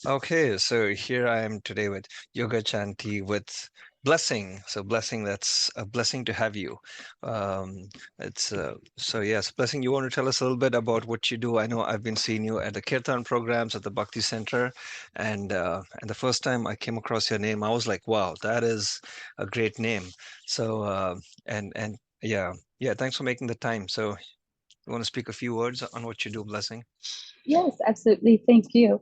Okay, so here I am today with Yoga Chanti with Blessing. So Blessing, that's a blessing to have you. Um, it's so yes, Blessing, you want to tell us a little bit about what you do? I know I've been seeing you at the Kirtan programs at the Bhakti Center, and the first time I came across your name, I was like, wow, that is a great name. So and yeah, yeah, thanks for making the time. So you want to speak a few words on what you do, Blessing? Yes, absolutely. Thank you.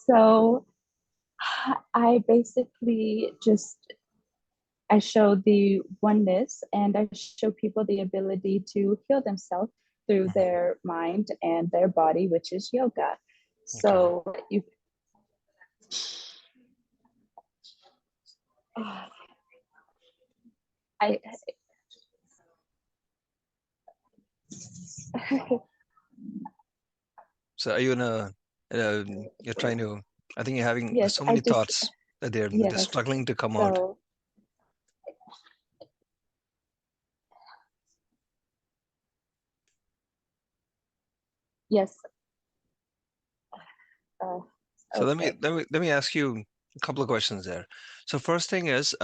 So I basically just I show the oneness and I show people the ability to heal themselves through Mhm. their mind and their body, which is yoga. Okay. So you I So are you in a, you're trying to, I think you're having yes, so I many just thoughts that they're yes. struggling to come out. So yes, uh, So okay. let me ask you a couple of questions there. So first thing is,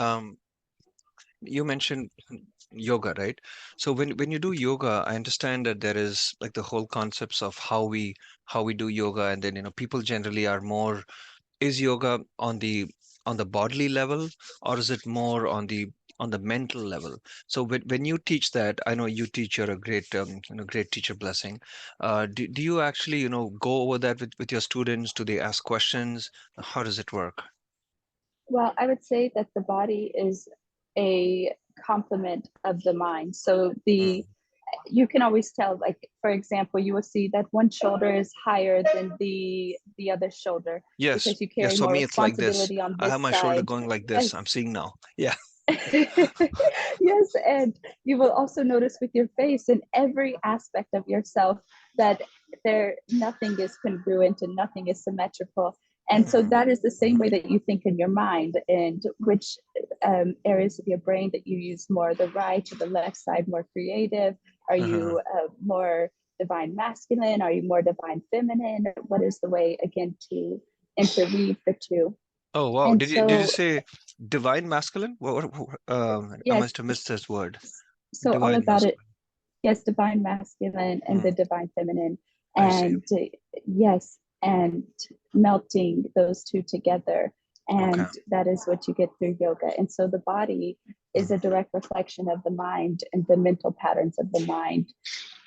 you mentioned yoga, right? So when you do yoga, I understand that there is like the whole concepts of how we do yoga, and then people generally are more, is yoga on the bodily level, or is it more on the mental level? So when you teach that, I know you teach, you're a great great teacher, Blessing. Do you actually go over that with your students? Do they ask questions? How does it work? Well, I would say that the body is a complement of the mind. So the Mm. you can always tell, like for example, you will see that one shoulder is higher than the other shoulder Yes, because you yes, carry for more me it's like this. responsibility on I have this my shoulder side. going like this, Yes. I'm seeing now. Yeah. Yes, and you will also notice with your face in every aspect of yourself that there nothing is congruent and nothing is symmetrical. And so Mm. that is the same way that you think in your mind, and which areas of your brain that you use more, the right or the left side more creative? Are Uh-huh. you more divine masculine? Are you more divine feminine? What is the way, again, to interweave the two? Oh wow, And did you so, say divine masculine? I yes, must have missed this word. so all Divine about it. masculine. Yes, divine masculine and the Mm, divine feminine, I see. and yes, and melting those two together, Okay. and that is what you get through yoga. And so the body is a Mhm. direct reflection of the mind and the mental patterns of the mind,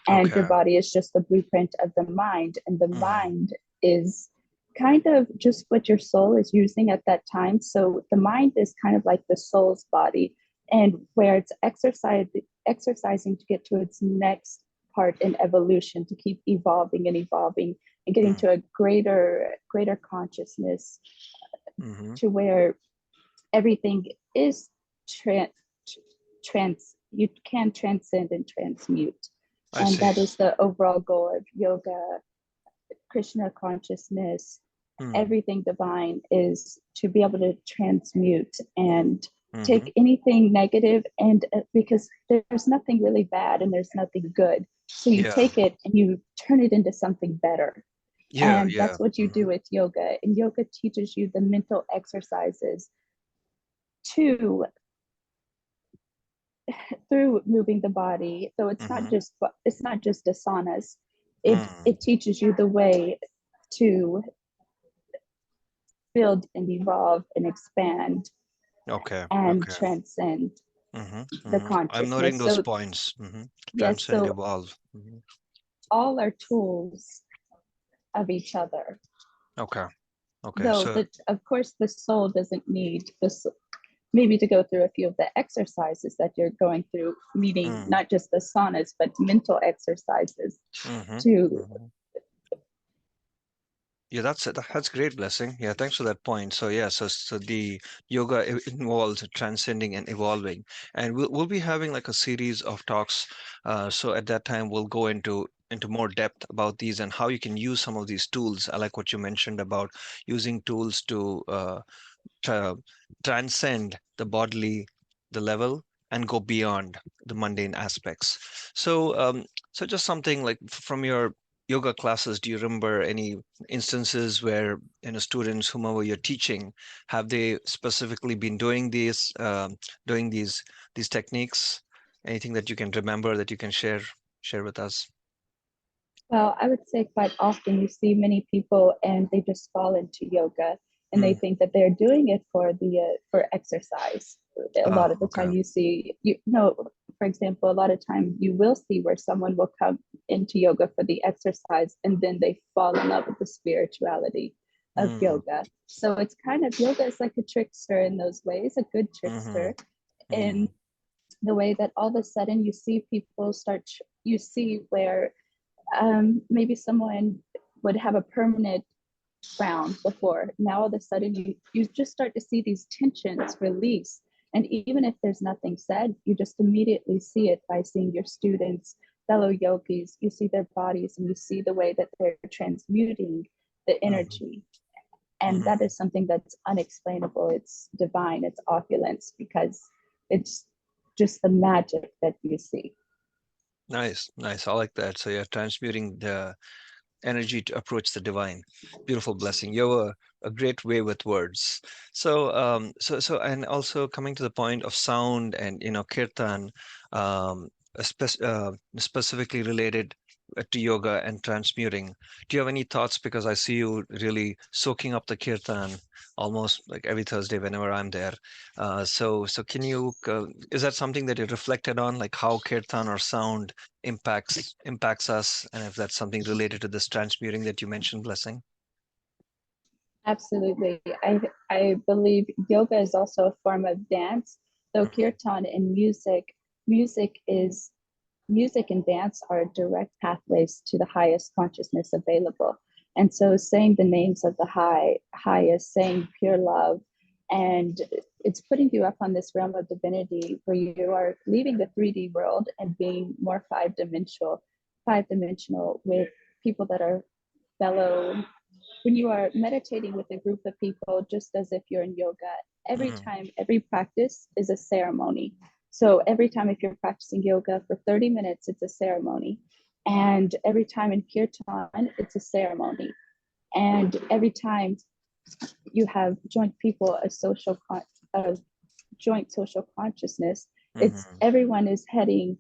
and your Okay. body is just the blueprint of the mind, and the Mhm. mind is kind of just what your soul is using at that time. So the mind is kind of like the soul's body, and where it's exercising to get to its next part in evolution, to keep evolving and evolving and getting Mm. to a greater consciousness, Mhm. to where everything is trans you can transcend and transmute. I And see. that is the overall goal of yoga, Krishna consciousness, Mm. everything divine, is to be able to transmute and Mhm. take anything negative, and because there's nothing really bad and there's nothing good, so you Yeah. take it and you turn it into something better. Yeah, And yeah. that's what you do Mhm. with yoga, and yoga teaches you the mental exercises to through moving the body. So Mhm. it's not just asanas. Mm. It teaches you the way to build and evolve and expand Okay. and Okay. transcend Mhm. the Mhm. I'm noting consciousness. those So points. Mhm. yes, Transcend, so evolve. Mhm. all are tools of each other. Okay. Okay. Though So, that, of course, the soul doesn't need this, maybe to go through a few of the exercises that you're going through, meaning mm. not just the saunas, but mental exercises Mhm. to Mhm. Yeah, that's great, Blessing. Yeah, thanks for that point. So yeah, so the yoga involves transcending and evolving, and we'll be having like a series of talks. So at that time, we'll go into more depth about these and how you can use some of these tools. I like what you mentioned about using tools to tra transcend the bodily, the level, and go beyond the mundane aspects. So so just something like from your yoga classes, do you remember any instances where, students, whomever you're teaching, have they specifically been doing doing these techniques? Anything that you can remember that you can share with us? Well, I would say quite often you see many people and they just fall into yoga and they Mm. think that they're doing it for the for exercise. A Oh, lot of the okay. time you see, you know, for example, a lot of time you will see where someone will come into yoga for the exercise and then they fall in love with the spirituality of Mm. yoga. So it's kind of, yoga is like a trickster in those ways, a good Mm-hmm. trickster in Mm. the way that all of a sudden you see people start, you see where maybe someone would have a permanent frown before. Now all of a sudden you just start to see these tensions release. And even if there's nothing said, you just immediately see it by seeing your students, fellow yogis, you see their bodies and you see the way that they're transmuting the Mm. energy. And that Mm. is something that's unexplainable. It's divine, it's opulence because it's just the magic that you see. Nice, nice. I like that. So you're transmuting the energy to approach the divine. Beautiful blessing. You're a great way with words. And also coming to the point of sound and kirtan, specifically related to yoga and transmuting. Do you have any thoughts? Because I see you really soaking up the kirtan almost like every Thursday whenever I'm there. So can you? Is that something that you reflected on, like how kirtan or sound impacts us, and if that's something related to this transmuting that you mentioned, blessing. Absolutely. I believe yoga is also a form of dance, though Mhm. kirtan and music is music and dance are direct pathways to the highest consciousness available. And so saying the names of the highest, saying pure love, and it's putting you up on this realm of divinity where you are leaving the 3D world and being more five dimensional with people that are fellow. When you are meditating with a group of people, just as if you're in yoga, every Mm. time, every practice is a ceremony. So every time, if you're practicing yoga for 30 minutes, it's a ceremony. And every time in kirtan, it's a ceremony. And every time you have joint people, a joint social consciousness, it's Hmm. everyone is heading.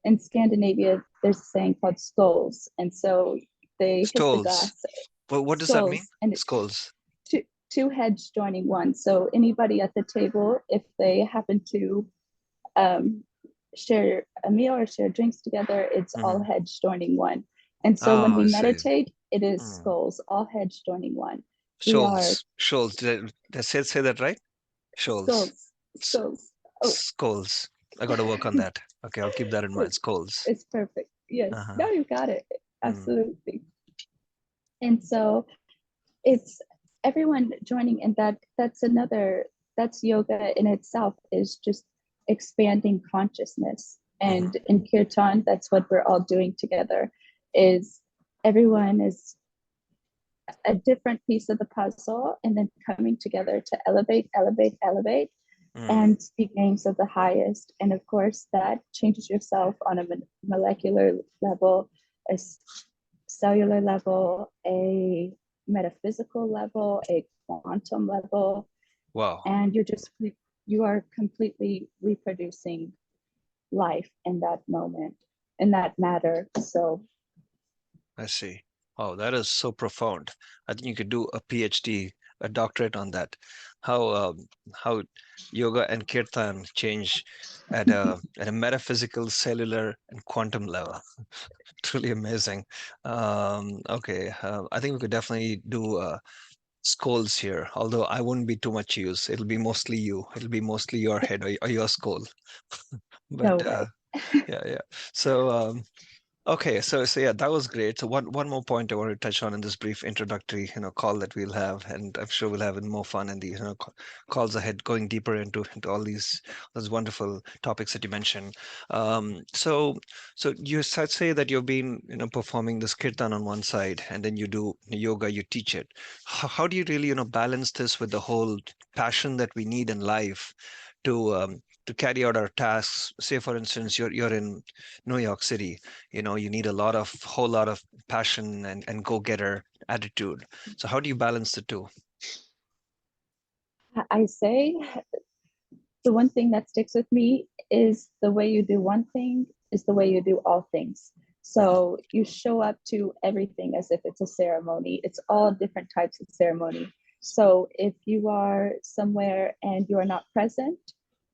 In Scandinavia, there's a saying called skulls. And so they hit the Skulls. glass, What does that mean? skulls, and Skulls. two, two heads joining one. So anybody at the table, if they happen to um, share a meal or share drinks together, it's all Hmm. heads joining one. And so when Oh, we I see. meditate, it is Mm. skulls, all heads joining one. We are Shoals. Shoals. Did I say that right? Shoals. skulls, S- skulls. Oh, Skulls. I got to work on that. Okay, I'll keep that in mind. it's, Skulls. it's perfect. Yes, Uh-huh. now you got it. Mm. Absolutely. And so it's everyone joining, and that's yoga in itself, is just expanding consciousness. And Hmm. in kirtan, that's what we're all doing together, is everyone is a different piece of the puzzle and then coming together to elevate Mm. and speak names of the highest. And of course that changes yourself on a molecular level, a cellular level, a metaphysical level, a quantum level, Wow. and you are completely reproducing life in that moment, in that matter. So I see. Oh, that is so profound. I think you could do a PhD, a doctorate on that. How yoga and kirtan change at a metaphysical, cellular, and quantum level. Truly amazing. Okay, I think we could definitely do skulls here. Although I wouldn't be too much use. It'll be mostly you. It'll be mostly your head or your skull. But no way. yeah, yeah. So okay, so yeah, that was great. So one more point I want to touch on in this brief introductory, call that we'll have, and I'm sure we'll have more fun in the, calls ahead, going deeper into all those wonderful topics that you mentioned. So you say that you've been, performing this kirtan on one side, and then you do yoga, you teach it. How do you really, balance this with the whole passion that we need in life to to carry out our tasks. Say for instance, you're in New York City, you need a whole lot of passion and go-getter attitude. So how do you balance the two? I say the one thing that sticks with me is the way you do one thing is the way you do all things. Mhm. So you show up to everything as if it's a ceremony. It's all different types of ceremony. So if you are somewhere and you are not present,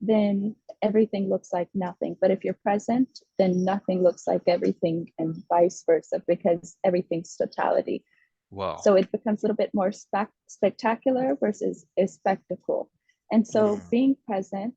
then everything looks like nothing. But if you're present, then nothing looks like everything, and vice versa, because everything's totality. Wow. So it becomes a little bit more spectacular versus a spectacle. And so Mm. being present,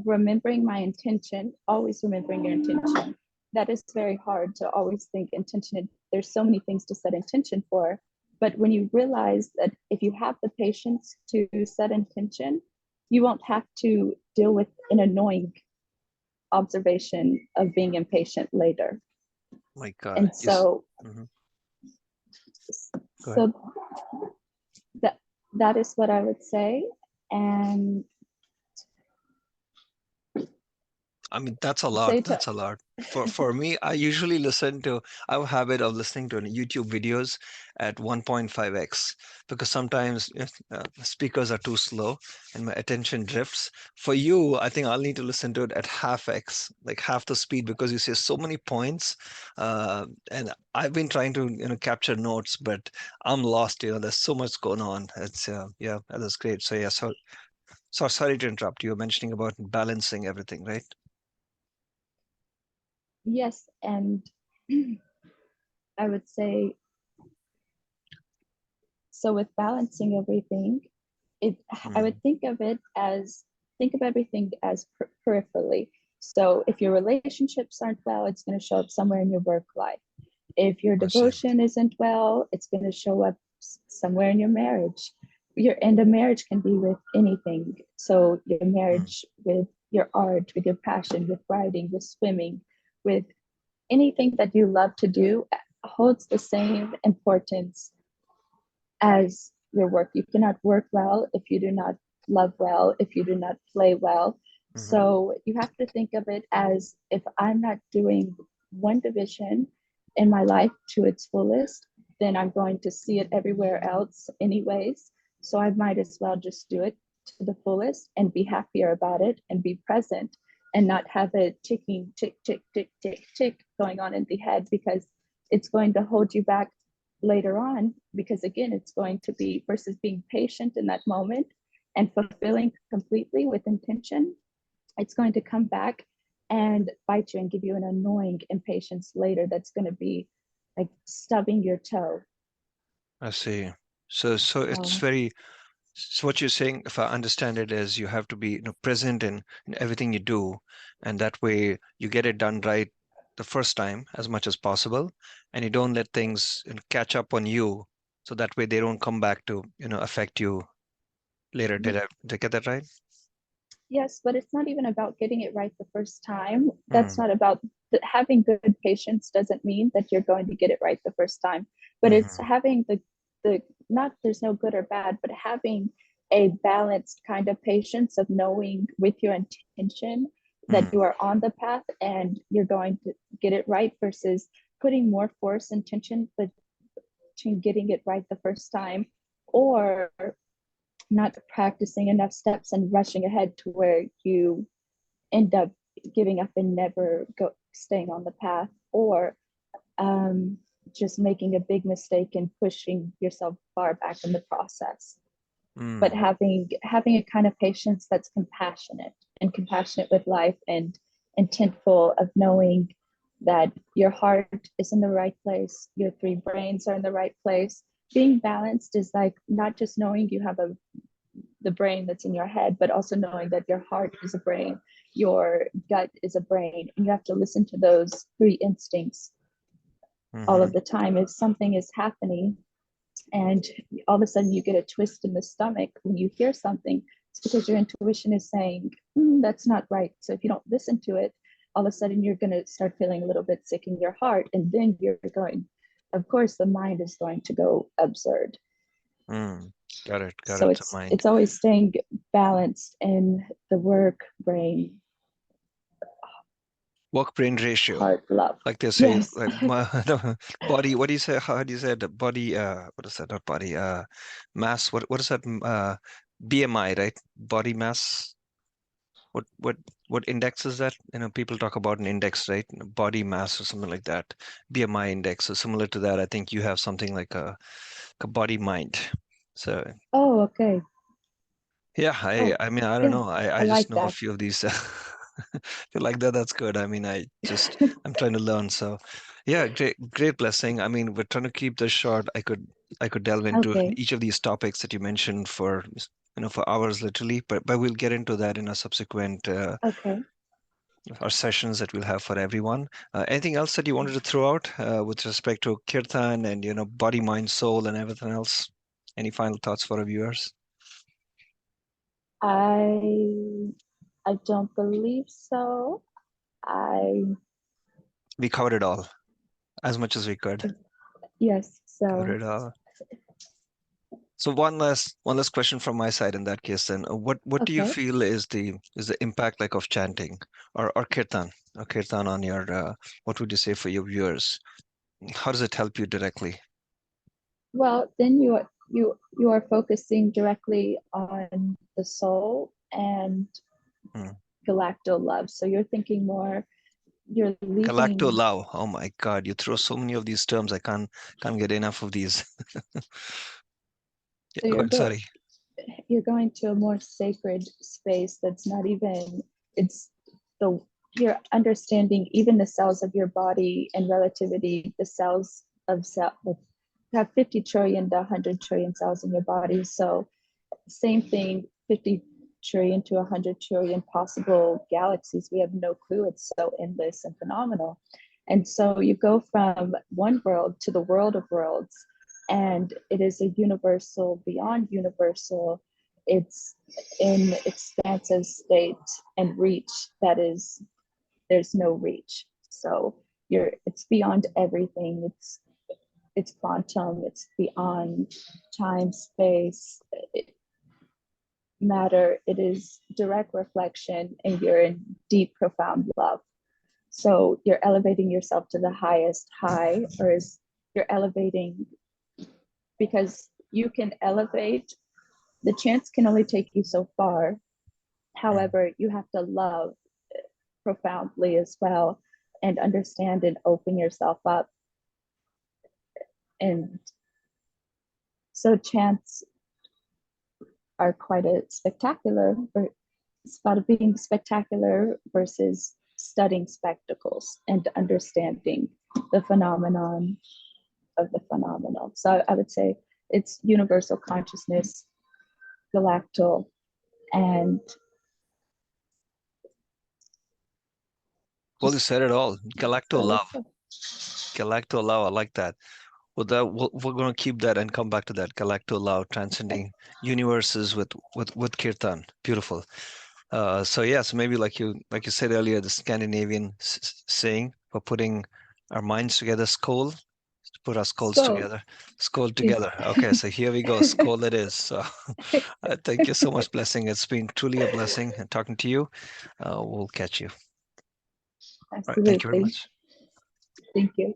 remembering my intention, always remembering your intention. That is very hard to always think intention. There's so many things to set intention for. But when you realize that if you have the patience to set intention, you won't have to deal with an annoying observation of being impatient later. My God. And so, Mhm. Go ahead. so that that is what I would say. And I mean, that's a lot. say to That's a lot. For me, I have a habit of listening to YouTube videos at 1.5x because sometimes speakers are too slow and my attention drifts. For you, I think I'll need to listen to it at half x, like half the speed, because you say so many points. And I've been trying to, capture notes, but I'm lost. There's so much going on. It's yeah, that's great. So yeah, so sorry to interrupt. You were mentioning about balancing everything, right? yes, and I would say, so with balancing everything, it I would Mm. think of everything as peripherally. So if your relationships aren't well, it's going to show up somewhere in your work life. If your I see. devotion isn't well, it's going to show up somewhere in your marriage. And a marriage can be with anything. So your Mm. marriage with your art, with your passion, with writing, with swimming, with anything that you love to do holds the same importance as your work. You cannot work well if you do not love well, if you do not play well. Hmm. So you have to think of it as if I'm not doing one division in my life to its fullest, then I'm going to see it everywhere else, anyways. So I might as well just do it to the fullest and be happier about it and be present and not have it ticking, tick, tick, tick, tick, tick going on in the head, because it's going to hold you back later on, because again, it's going to be versus being patient in that moment and fulfilling completely with intention, it's going to come back and bite you and give you an annoying impatience later that's going to be like stubbing your toe. I see. So it's So very. So what you're saying, if I understand it, is you have to be, present in everything you do, and that way you get it done right the first time as much as possible, and you don't let things catch up on you, so that way they don't come back to affect you later. Did I get that right? yes, but it's not even about getting it right the first time. That's Mm. not about having good patience doesn't mean that you're going to get it right the first time, but it's Hmm. having the not there's no good or bad, but having a balanced kind of patience of knowing with your intention that Mm. you are on the path and you're going to get it right versus putting more force and tension between getting it right the first time or not practicing enough steps and rushing ahead to where you end up giving up and never staying on the path, or um, just making a big mistake and pushing yourself far back in the process. But Mm. having a kind of patience that's compassionate with life and intentful of knowing that your heart is in the right place, your three brains are in the right place. Being balanced is like not just knowing you have the brain that's in your head, but also knowing that your heart is a brain, your gut is a brain, and you have to listen to those three instincts all Hmm. of the time. If something is happening and all of a sudden you get a twist in the stomach when you hear something, it's because your intuition is saying, that's not right. So if you don't listen to it, all of a sudden you're going to start feeling a little bit sick in your heart. And then you're going, of course, the mind is going to go absurd. Mm, got it. Got So it. So mind. it's always staying balanced in the work, brain, Work brain ratio. heart, love. Like they say, Yes. like my body. What do you say? How do you say it? Body. What is that? Not body. Mass. What is that? BMI, right? Body mass. What what what index is that? People talk about an index, right? Body mass or something like that. BMI index. So similar to that, I think you have something like a body mind. So Oh, okay. yeah, I Oh, I mean I don't yeah. know. I I I just like know a that. few of these. If you like that, that's good. I mean, I'm trying to learn. So yeah, great blessing. I mean, we're trying to keep this short. I could delve into Okay. each of these topics that you mentioned for for hours literally, but we'll get into that in a subsequent Okay. our sessions that we'll have for everyone. Anything else that you wanted to throw out with respect to kirtan and body, mind, soul, and everything else? Any final thoughts for our viewers? I I don't believe so. I We covered it all as much as we could. yes, Covered so it all. So one last question from my side in that case then. What do you okay. feel is the impact like of chanting or kirtan on your what would you say for your viewers? How does it help you directly? Well, then you are focusing directly on the soul and Hmm. galacto love. So you're thinking more, you're Galacto leaving, love. Oh my God, you throw so many of these terms. I can't get enough of these. Yeah, so go ahead, sorry. you're going to a more sacred space that's not even, it's the, you're understanding even the cells of your body and relativity, the cells of cell, you have 50 trillion to 100 trillion cells in your body. So same thing, 50 trillion to 100 trillion possible galaxies. We have no clue. It's so endless and phenomenal. And so you go from one world to the world of worlds, and it is a universal beyond universal. It's in expansive state and reach that is, there's no reach. So it's beyond everything. It's quantum, it's beyond time, space, matter. It is direct reflection, and you're in deep, profound love. So you're elevating yourself to the highest high, or is you're elevating, because you can elevate, the chance can only take you so far. Hmm. However, you have to love profoundly as well, and understand and open yourself up. And so chants are quite a spectacular, or it's about being spectacular versus studying spectacles and understanding the phenomenon of the phenomenal. So I would say it's universal consciousness, galactal, and Well, you just said it all. Galacto go with love. Galacto love. I like that. Well, we're going to keep that and come back to that. Galacto love, it. transcending universes with kirtan. Beautiful. So yeah, so maybe like you said earlier, the Scandinavian saying for putting our minds together, skull, to put our skulls Skull. together, skull Yes. together. Okay, so here we go, skull it is. So thank you so much, blessing. It's been truly a blessing talking to you. We'll catch you. All right, thank you very Absolutely. much. Thank you.